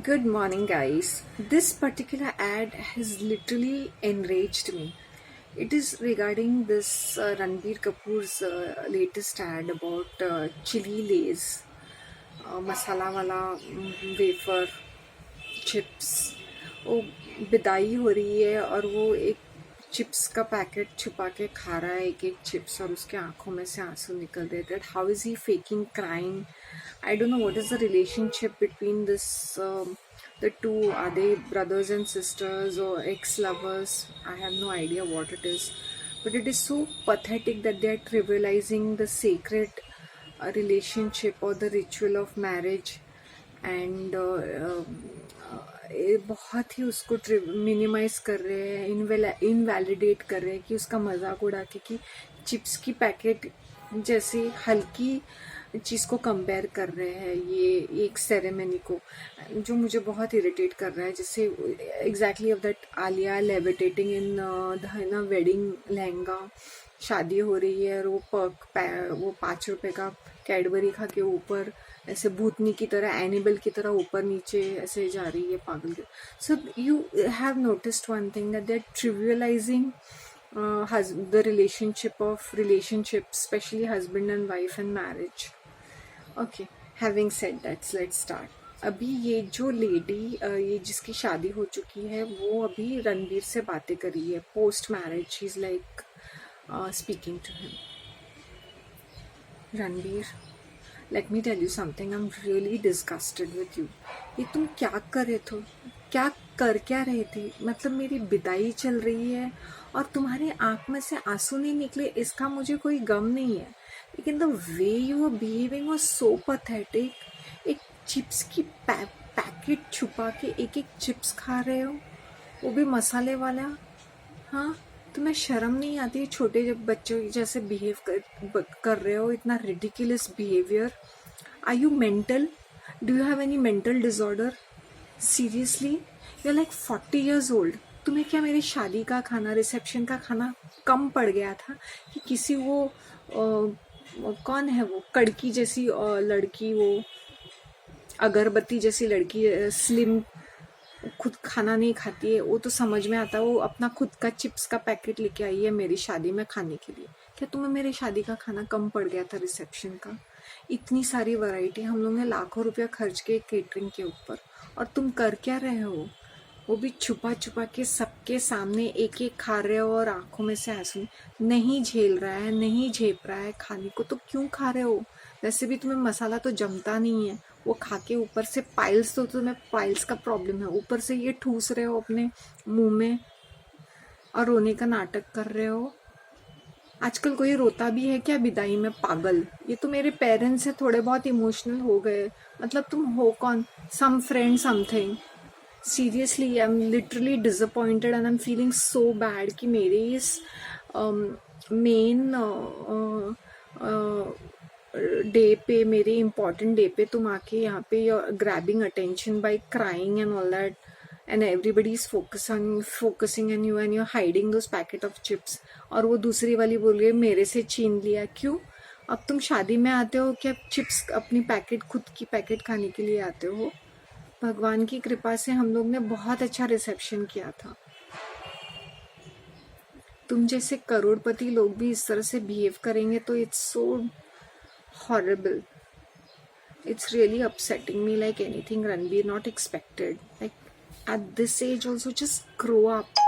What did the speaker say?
Good morning, guys. This particular ad has literally enraged me. It is regarding this Ranbir Kapoor's latest ad about chili lays, masala wala wafer chips. वो बिदाई हो रही है और वो एक chips का पैकेट छुपा के खा रहा है एक एक चिप्स और उसके आंखों में से आंसू निकल रहे थे. How is he faking crime? I don't know what is the relationship between the two. Are they brothers and sisters or ex-lovers? I have no idea what it is. But it is so pathetic that they are trivializing the sacred relationship or the ritual of marriage. And बहुत ही उसको minimise कर रहे हैं, invalidate कर रहे हैं कि उसका मजाक उड़ा के कि चिप्स की पैकेट जैसी हल्की चीज़ को कंपेयर कर रहे हैं ये एक सेरेमनी को, जो मुझे बहुत इरिटेट कर रहा है. जैसे exactly of that Alia levitating in the wedding lehenga. शादी हो रही है और वो 5 रुपए का कैडबरी खा के ऊपर ऐसे भूतनी की तरह, एनिमल की तरह ऊपर नीचे ऐसे जा रही है पागल के. So you have noticed one thing that they are trivialising the relationship, especially husband and wife and marriage. Okay, having said that, let's start. अभी ये जो लेडी ये जिसकी शादी हो चुकी है वो अभी रणबीर से बातें कर रही है post marriage. She is like speaking to him. Ranbir, let me tell you something. I am really disgusted with you. ये तुम क्या कर रहे थे? क्या रहे थे? मतलब मेरी बिदाई चल रही है और तुम्हारी आंख में से आंसू नहीं निकले, इसका मुझे कोई गम नहीं है. लेकिन the way you are behaving was so pathetic. एक चिप्स की पैकेट छुपा के एक एक चिप्स खा रहे हो, वो भी मसाले वाला. हाँ, तुम्हें शर्म नहीं आती? छोटे जब बच्चों जैसे बिहेव कर रहे हो, इतना ridiculous behaviour. Are you mental? Do you have any mental disorder? Seriously, you are like 40 years old. तुम्हें क्या मेरी शादी का खाना, रिसेप्शन का खाना कम पड़ गया था कि किसी वो कौन है वो कड़की जैसी लड़की, वो अगरबत्ती जैसी लड़की, स्लिम, खुद खाना नहीं खाती है, वो तो समझ में आता है. वो अपना खुद का चिप्स का पैकेट लेके आई है मेरी शादी में खाने के लिए. क्या तुम्हें मेरी शादी का खाना कम पड़ गया था रिसेप्शन का? इतनी सारी वैरायटी, हम लोग ने लाखों रुपया खर्च किए केटरिंग के ऊपर, और तुम कर क्या रहे हो? वो भी छुपा छुपा के सबके सामने एक एक खा रहे हो और आंखों में से आंसू. नहीं झेल रहा है, नहीं झेप रहा है खाने को तो क्यों खा रहे हो? वैसे भी तुम्हें मसाला तो जमता नहीं है. वो खा के ऊपर से पाइल्स, तो तुम्हें पाइल्स का प्रॉब्लम है, ऊपर से ये ठूस रहे हो अपने मुंह में और रोने का नाटक कर रहे हो. आजकल कोई रोता भी है क्या विदाई में? पागल. ये तो मेरे पेरेंट्स से थोड़े बहुत इमोशनल हो गए. मतलब तुम हो कौन? Some friend something? Seriously, I am literally disappointed and I am feeling so bad कि मेरे इस मेन डे पे, मेरे इम्पॉर्टेंट डे पे तुम आके यहाँ पे grabbing attention by crying and all that, and everybody is focusing on you and you're hiding those packet of chips. और वो दूसरी वाली बोल रही है मेरे से छीन लिया. क्यों? अब तुम शादी में आते हो क्या चिप्स अपनी पैकेट, खुद की पैकेट खाने के लिए आते हो? भगवान की कृपा से हम लोग ने बहुत अच्छा रिसेप्शन किया था. तुम जैसे करोड़पति लोग भी इस तरह से बिहेव करेंगे तो it's so horrible. It's really upsetting me like anything, Ranbir. Not expected. Like at this age also, just grow up.